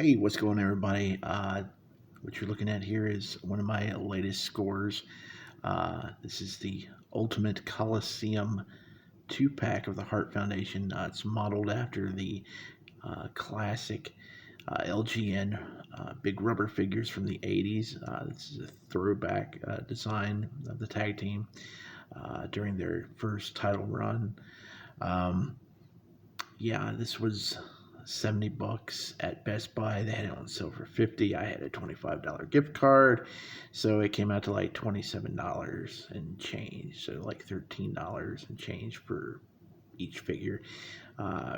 Hey, what's going on, everybody? What you're looking at here is one of my latest scores. This is the Ultimate Coliseum 2-pack of the Hart Foundation. It's modeled after the classic LGN big rubber figures from the 80s. This is a throwback design of the tag team during their first title run. Um, yeah, this was $70 at Best Buy. They had it on sale for 50. I had a $25 gift card, so it came out to like $27 and change. So like $13 and change for each figure.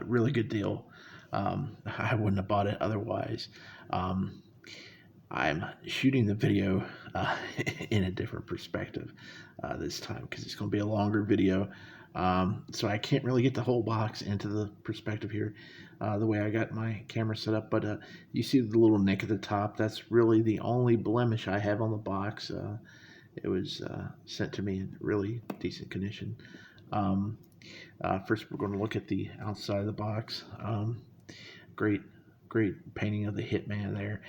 Really good deal. I wouldn't have bought it otherwise. Um, I'm shooting the video in a different perspective this time because it's going to be a longer video. So I can't really get the whole box into the perspective here the way I got my camera set up. But you see the little nick at the top. That's really the only blemish I have on the box. It was sent to me in really decent condition. Um, First, we're going to look at the outside of the box. Great, great painting of the Hitman there.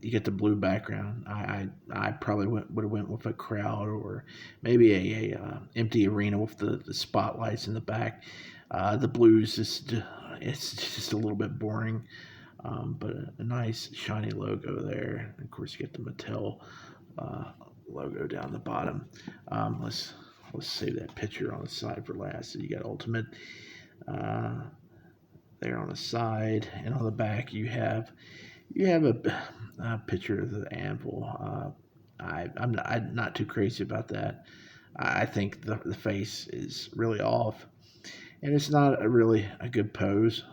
You get the blue background. I probably would have went with a crowd or maybe a empty arena with the spotlights in the back. The blues it's just a little bit boring, but a nice shiny logo there. And of course, you get the Mattel logo down the bottom. Let's save that picture on the side for last. So you got Ultimate there on the side, and on the back you have a picture of the anvil. I'm not too crazy about that. I think the face is really off, and it's not really a good pose.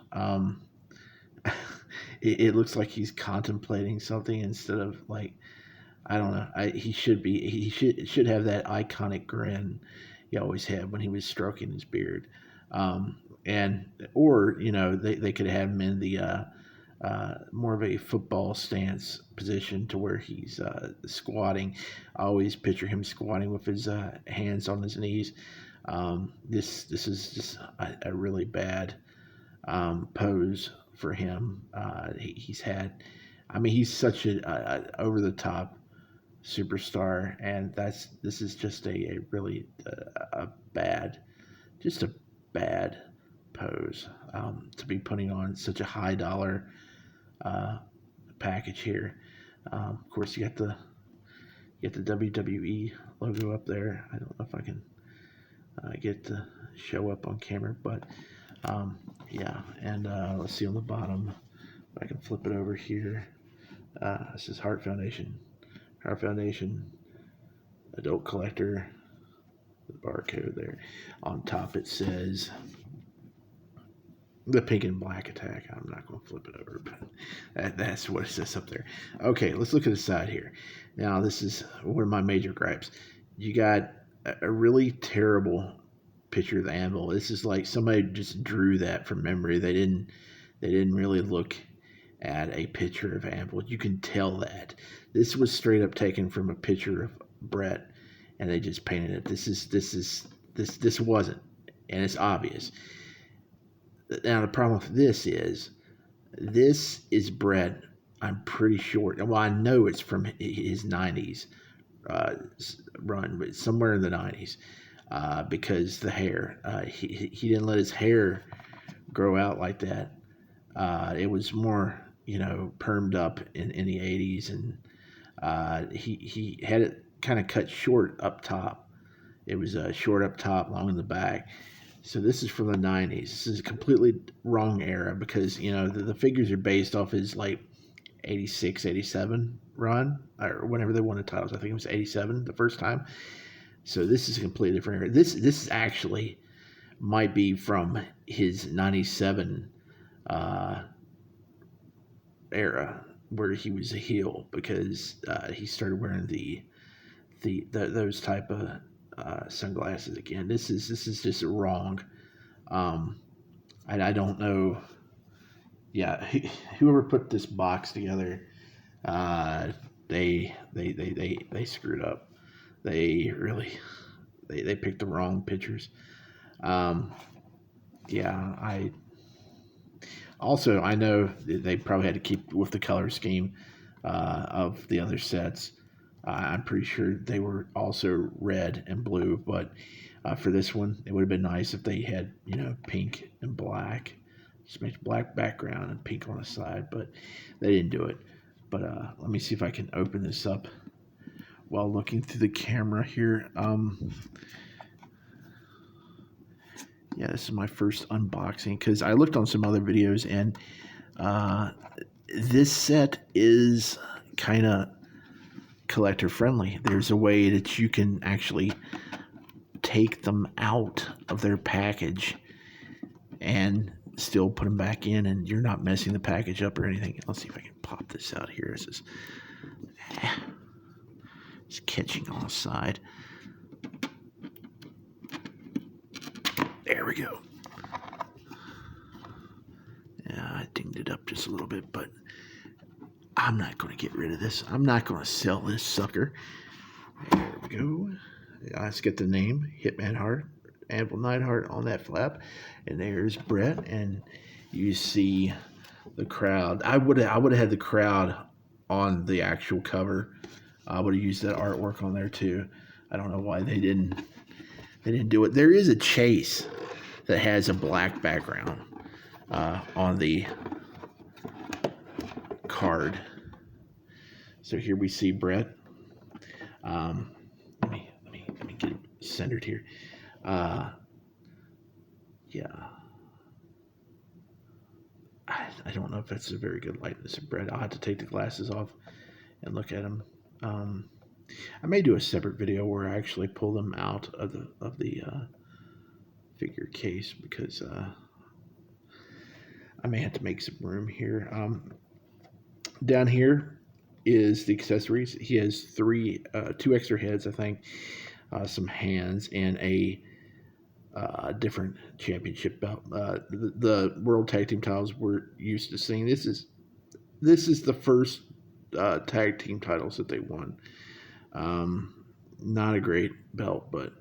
It looks like he's contemplating something instead of like I don't know. He should have that iconic grin he always had when he was stroking his beard. And or they could have him in the more of a football stance position to where he's squatting. I always picture him squatting with his hands on his knees. This is just a really bad pose for him. He's had, I mean, he's such a over the top superstar, and this is just a really a bad, just a bad pose to be putting on such a high dollar uh, package here. Of course, you get the WWE logo up there. I don't know if I can get to show up on camera, but yeah. And let's see on the bottom. If I can flip it over here. This is Hart Foundation. Hart Foundation, adult collector. The barcode there. On top it says the pink and black attack. I'm not going to flip it over, but that's what it says up there. Okay, let's look at the side here. Now, this is one of my major gripes. You got a really terrible picture of the anvil. This is like somebody just drew that from memory. They didn't really look at a picture of anvil. You can tell that. This was straight up taken from a picture of Brett, and they just painted it. This wasn't, and it's obvious. Now the problem with this is Brett. I'm pretty sure. Well, I know it's from his '90s run, but somewhere in the '90s, because the hair. He didn't let his hair grow out like that. It was more, permed up in the '80s, and he had it kind of cut short up top. It was short up top, long in the back. So this is from the '90s. This is a completely wrong era because the figures are based off his like '86, '87 run or whenever they won the titles. I think it was '87 the first time. So this is a completely different era. This actually might be from his '97 era where he was a heel because he started wearing those type of sunglasses again. This is just wrong. And I don't know. Yeah, whoever put this box together, they screwed up. They really they picked the wrong pictures. Yeah, Also, I know they probably had to keep with the color scheme of the other sets. I'm pretty sure they were also red and blue, but for this one, it would have been nice if they had, pink and black. Just make black background and pink on the side, but they didn't do it. But let me see if I can open this up while looking through the camera here. Yeah, this is my first unboxing because I looked on some other videos, and this set is kind of collector friendly. There's a way that you can actually take them out of their package and still put them back in, and you're not messing the package up or anything. Let's see if I can pop this out here. This is it's catching on the side. There we go. Yeah, I dinged it up just a little bit, but I'm not going to get rid of this. I'm not going to sell this sucker. There we go. Let's get the name, Hitman Hart, Anvil Neidhart on that flap. And there's Brett, and you see the crowd. I would have had the crowd on the actual cover. I would have used that artwork on there too. I don't know why they didn't do it. There is a chase that has a black background on the card. So here we see Brett. Let me get it centered here. Yeah. I don't know if that's a very good likeness of Brett. I'll have to take the glasses off and look at him. I may do a separate video where I actually pull them out of the figure case, because I may have to make some room here. Down here is the accessories. He has two extra heads, I think, some hands, and a different championship belt. The World Tag Team titles we're used to seeing. This is the first tag team titles that they won. Not a great belt, but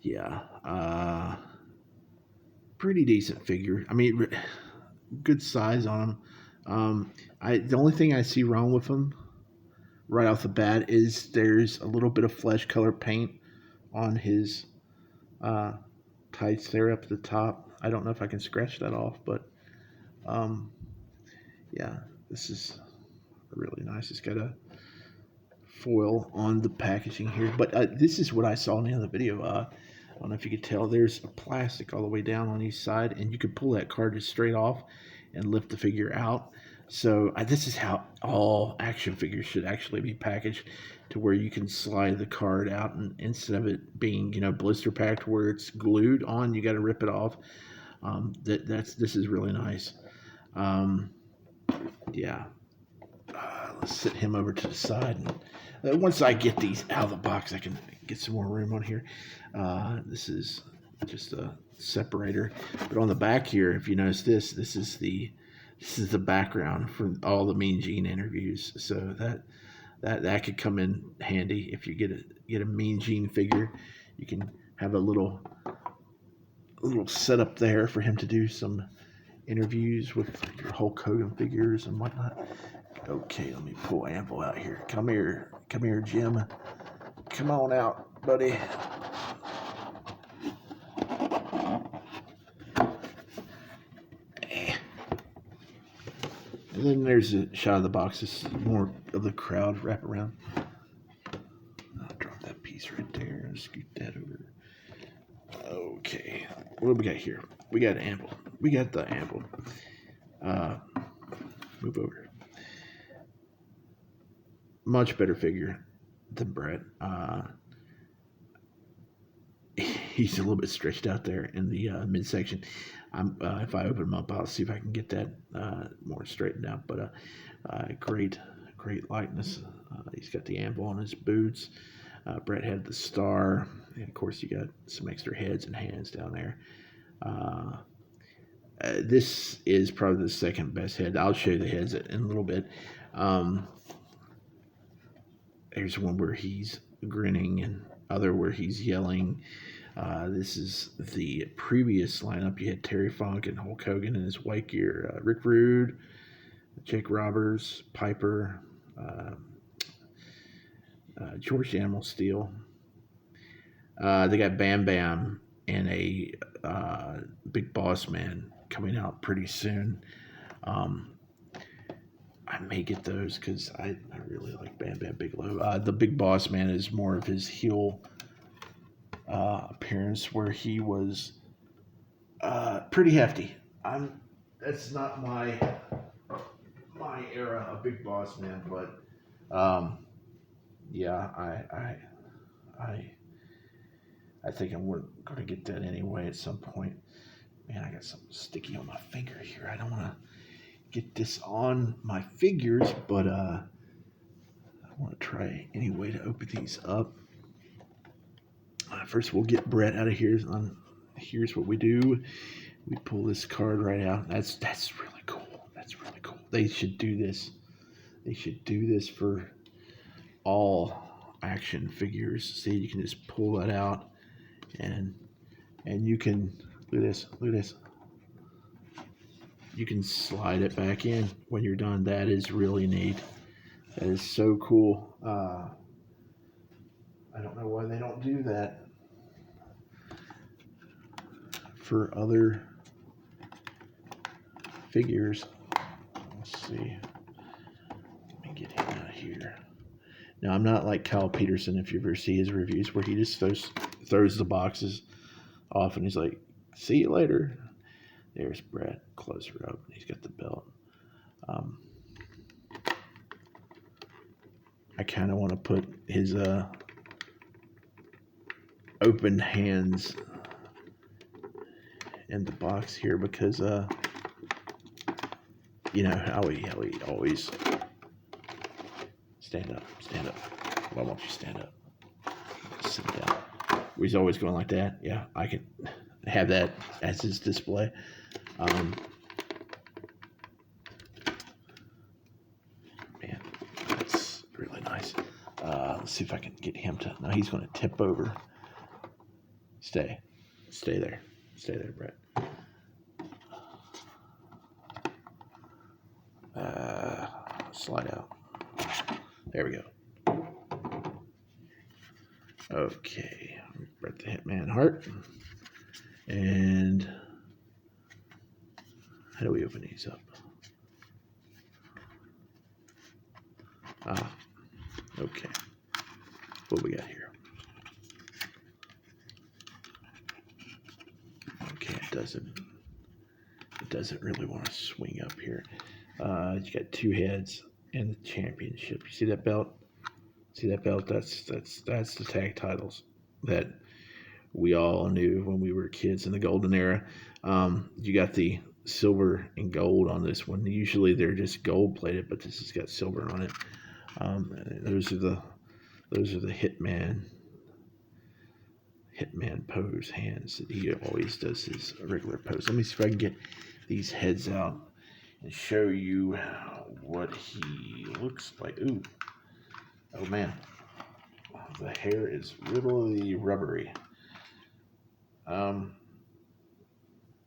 yeah, pretty decent figure. I mean, good size on him. The only thing I see wrong with him right off the bat is there's a little bit of flesh color paint on his tights there up at the top. I don't know if I can scratch that off, but yeah, this is really nice. It's got a foil on the packaging here, but this is what I saw in the other video. I don't know if you could tell, there's a plastic all the way down on each side, and you could pull that card just straight off and lift the figure out. So this is how all action figures should actually be packaged, to where you can slide the card out, and instead of it being blister packed where it's glued on, you got to rip it off. This is really nice. Yeah. Let's sit him over to the side, and once I get these out of the box, I can get some more room on here. This is just a separator, but on the back here, if you notice, this is the background from all the Mean Gene interviews. So that could come in handy if you get a Mean Gene figure. You can have a little setup there for him to do some interviews with your Hulk Hogan figures and whatnot. Okay, let me pull Anvil out here. Come here, Jim. Come on out, buddy. And then there's a shot of the box. This is more of the crowd wrap around. I'll drop that piece right there and scoot that over. Okay, what do we got here? We got Anvil. We got the Anvil. Move over. Much better figure than Brett. He's a little bit stretched out there in the midsection. If I open him up, I'll see if I can get that more straightened out. But great likeness. He's got the Anvil on his boots. Brett had the star, and of course you got some extra heads and hands down there. This is probably the second best head. I'll show you the heads in a little bit. There's one where he's grinning, and other where he's yelling. This is the previous lineup. You had Terry Funk and Hulk Hogan in his white gear, Rick Rude, Jake Roberts, Piper, George Animal Steel. They got Bam Bam and a Big Boss Man coming out pretty soon. I may get those because I really like Bam Bam Bigelow. The Big Boss Man is more of his heel appearance, where he was pretty hefty. That's not my era of Big Boss Man, but yeah, I think I'm going to get that anyway at some point. Man, I got something sticky on my finger here. I don't want to get this on my fingers, but I want to try any way to open these up. First, we'll get Brett out of here. Here's what we do: we pull this card right out. That's really cool. That's really cool. They should do this. They should do this for all action figures. See, you can just pull that out, and you can look at this. You can slide it back in when you're done. That is really neat. That is so cool. I don't know why they don't do that for other figures. Let's see. Let me get him out of here. Now, I'm not like Kyle Peterson, if you ever see his reviews, where he just throws the boxes off and he's like, see you later. There's Brett, closer up, and he's got the belt. I kind of want to put his open hands in the box here because you know how he always stand up. Why won't you stand up? Sit down. He's always going like that. Yeah, I can have that as his display. Man, that's really nice. Let's see if I can get him to. No, he's going to tip over. Stay there, Brett. Slide out. There we go. Okay, Brett the Hitman Hart. And how do we open these up? Okay. What we got here? Okay, it doesn't really want to swing up here. You got two heads and the championship. You see that belt? That's the tag titles that we all knew when we were kids in the golden era. You got the silver and gold on this one. Usually they're just gold plated, but this has got silver on it. Those are the Hitman pose hands that he always does his regular pose. Let me see if I can get these heads out and show you what he looks like. Ooh, oh man, the hair is really rubbery.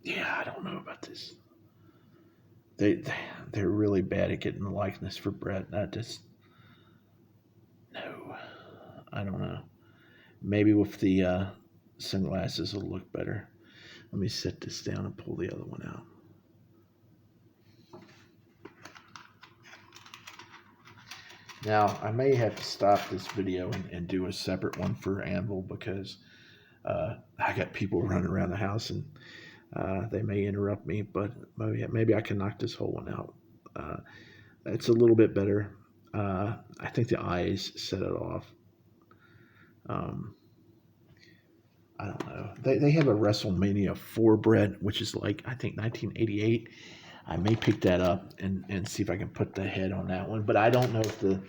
Yeah, I don't know about this. They're really bad at getting the likeness for Brett. No, I don't know. Maybe with the sunglasses it'll look better. Let me set this down and pull the other one out. Now, I may have to stop this video and do a separate one for Anvil because I got people running around the house and they may interrupt me, but maybe I can knock this whole one out. It's a little bit better. I think the eyes set it off. I don't know. They have a WrestleMania 4 Brett, which is like, I think 1988. I may pick that up and see if I can put the head on that one. But I don't know if the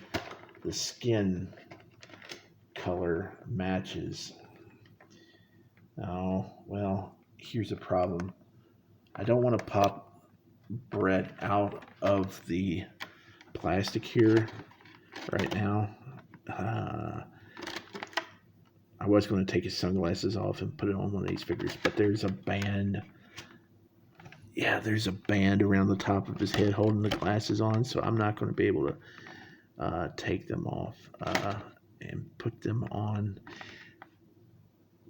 skin color matches. Oh, well, here's a problem. I don't want to pop Brett out of the plastic here right now. I was going to take his sunglasses off and put it on one of these figures, but there's a band. Yeah, there's a band around the top of his head holding the glasses on, so I'm not going to be able to take them off and put them on.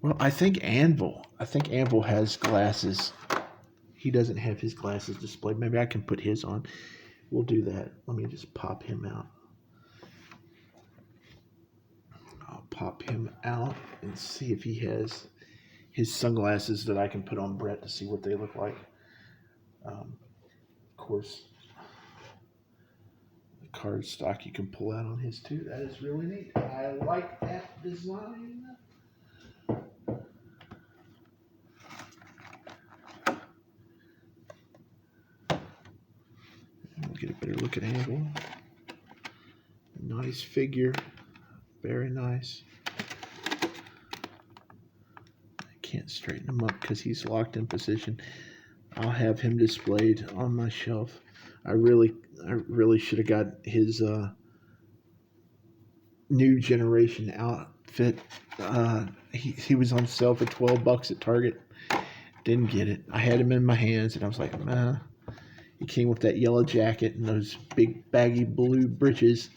Well, I think Anvil has glasses. He doesn't have his glasses displayed. Maybe I can put his on. We'll do that. Let me just pop him out. I'll pop him out and see if he has his sunglasses that I can put on Brett to see what they look like. Of course, the card stock you can pull out on his too. That is really neat. I like that design. We'll get a better look at Anvil. Nice figure. Very nice. I can't straighten him up because he's locked in position. I'll have him displayed on my shelf. I really should have got his new generation outfit. He was on sale for $12 at Target. Didn't get it. I had him in my hands and I was like, nah. He came with that yellow jacket and those big baggy blue breeches.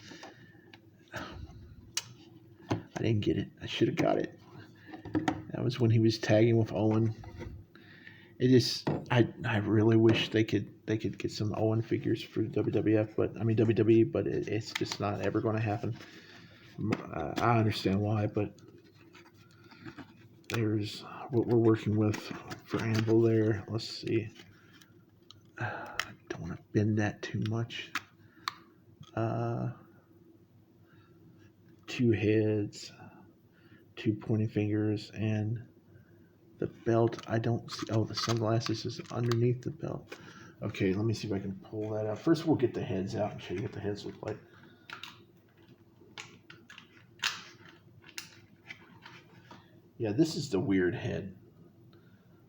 I didn't get it. I should have got it. That was when he was tagging with Owen. It just, I really wish they could get some Owen figures for WWE, but it's just not ever going to happen. I understand why, but there's what we're working with for Anvil there. Let's see. I don't want to bend that too much. 2 heads, 2 pointing fingers, and the belt. I don't see. Oh, the sunglasses is underneath the belt. Okay, let me see if I can pull that out. First, we'll get the heads out and show you what the heads look like. Yeah, this is the weird head.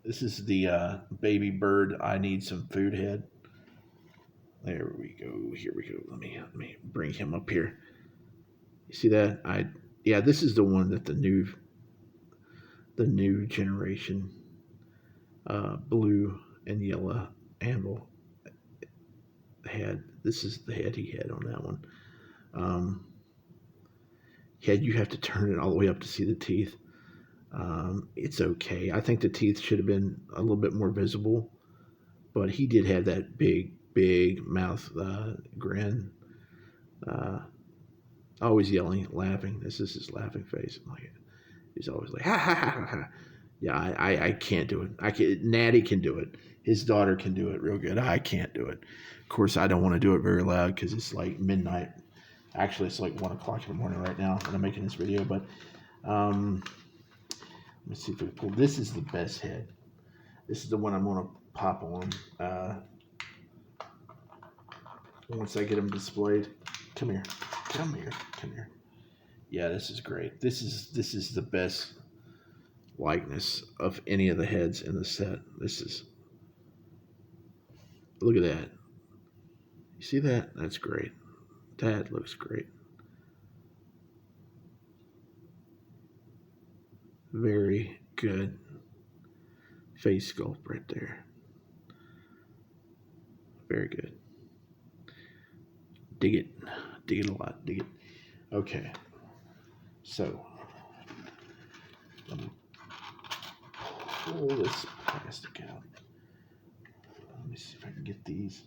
This is the baby bird. I need some food head. There we go. Here we go. Let me bring him up here. You see that? Yeah, this is the one that the new generation blue and yellow Anvil had. This is the head he had on that one. Head, you have to turn it all the way up to see the teeth. It's okay. I think the teeth should have been a little bit more visible, but he did have that big mouth grin. Always yelling, laughing. This is his laughing face. He's always like, ha ha ha ha ha. Yeah, I can't do it. Natty can do it. His daughter can do it real good. I can't do it. Of course, I don't want to do it very loud because it's like midnight. Actually, it's like 1 o'clock in the morning right now when I'm making this video. But let me see if we pull. This is the best head. This is the one I'm going to pop on once I get them displayed. Come here. Yeah, this is great. This is the best likeness of any of the heads in the set. Look at that. You see that? That's great. That looks great. Very good face sculpt right there. Very good. Dig it a lot. Dig it. Okay. So let me pull this plastic out. Let me see if I can get these.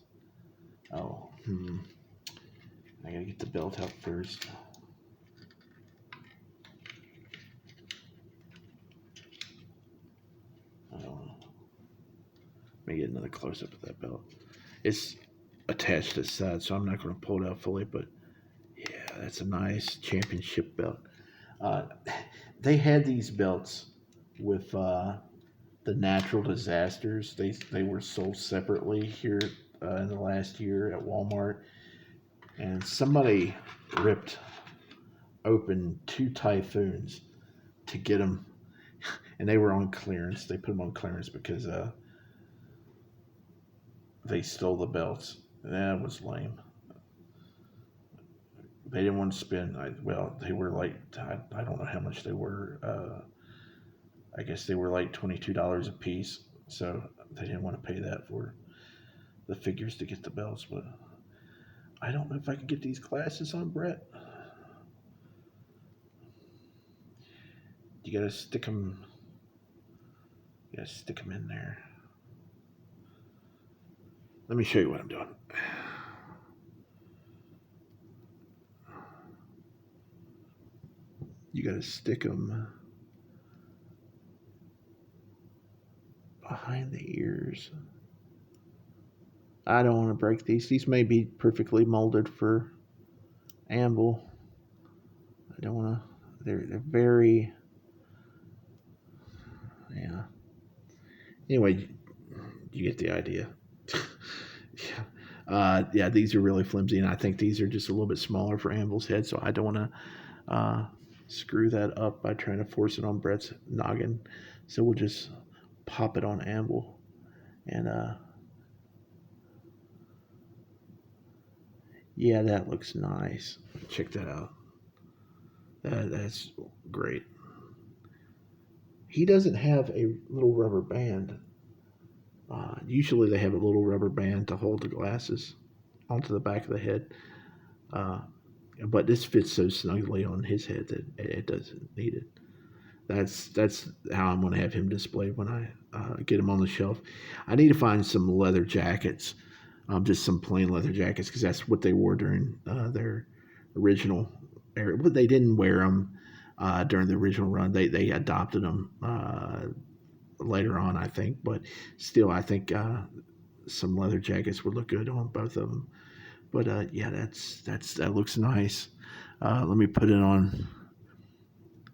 Oh, I gotta get the belt out first. Let me get another close up of that belt. It's attached to the side, so I'm not going to pull it out fully, but yeah, that's a nice championship belt. They had these belts with the natural disasters. They were sold separately here in the last year at Walmart, and somebody ripped open 2 typhoons to get them, and they were on clearance. They put them on clearance because they stole the belts. That was lame. they didn't want to spend. Well, they were like I don't know how much they were. I guess they were like $22 a piece, so they didn't want to pay that for the figures to get the belts. But I don't know if I can get these glasses on Brett. You gotta stick them. You gotta stick them in there. Let me show you what I'm doing. You gotta stick them behind the ears. I don't want to break these. These may be perfectly molded for Anvil. I don't want to. They're very. Yeah. Anyway, you get the idea. Yeah. Yeah, these are really flimsy, and I think these are just a little bit smaller for Anvil's head, so I don't want to screw that up by trying to force it on Brett's noggin. So we'll just pop it on Anvil, and yeah, that looks nice. Check that out. That's great. He doesn't have a little rubber band. Usually they have a little rubber band to hold the glasses onto the back of the head. Uh, but this fits so snugly on his head that it doesn't need it. That's how I'm going to have him displayed when I get him on the shelf. I need to find some leather jackets, just some plain leather jackets, because that's what they wore during their original era. But they didn't wear them during the original run. They adopted them later on, I think. But still, I think some leather jackets would look good on both of them. But yeah, that looks nice. Let me put it on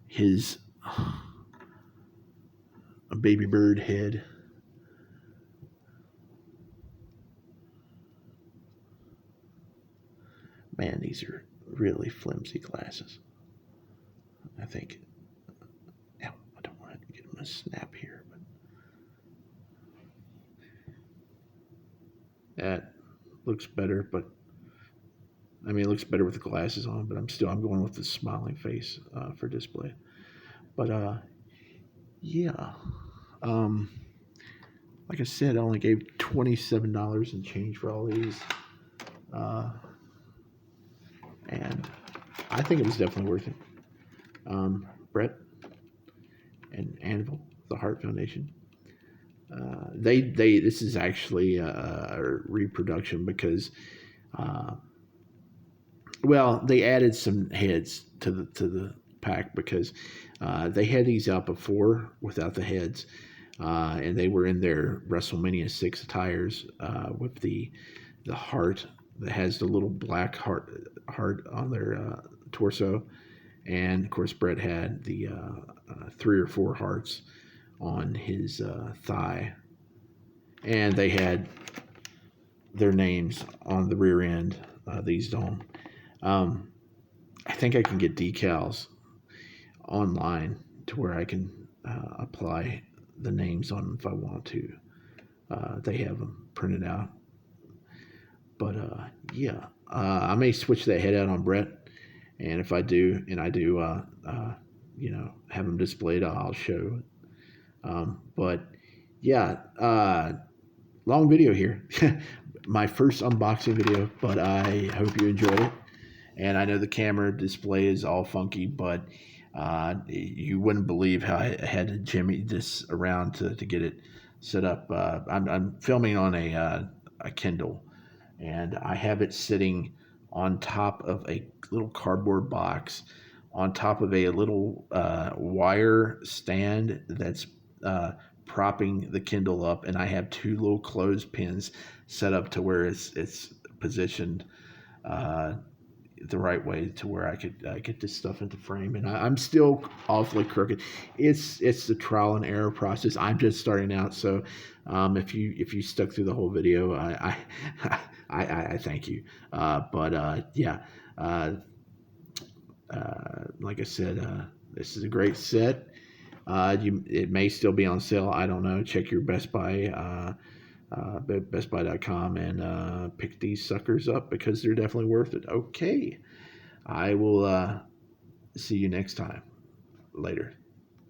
his baby bird head. Man, these are really flimsy glasses. I think. Ow, I don't want to get him a snap here, but that looks better. But I mean, it looks better with the glasses on. But I'm going with the smiling face for display. But yeah. Um, like I said, I only gave $27 and change for all these. And I think it was definitely worth it. Brett and Anvil, the Hart Foundation. This is actually a reproduction because, well, they added some heads to the pack because they had these out before without the heads, and they were in their WrestleMania 6 attires with the heart that has the little black heart on their torso, and of course Brett had the 3 or 4 hearts on his thigh, and they had their names on the rear end. These don't. I think I can get decals online to where I can apply the names on them if I want to. They have them printed out. But yeah, I may switch that head out on Brett, and if I do, have them displayed, I'll show. But yeah, long video here. My first unboxing video, but I hope you enjoyed it. And I know the camera display is all funky, but you wouldn't believe how I had to jimmy this around to get it set up. I'm filming on a Kindle, and I have it sitting on top of a little cardboard box, on top of a little wire stand that's propping the Kindle up, and I have 2 little clothespins set up to where it's positioned the right way to where I could get this stuff into frame. And I'm still awfully crooked. It's the trial and error process. I'm just starting out, so if you stuck through the whole video, I thank you. But yeah, like I said, this is a great set. It may still be on sale. I don't know. Check your Best Buy. BestBuy.com and pick these suckers up because they're definitely worth it. Okay. I will see you next time. Later.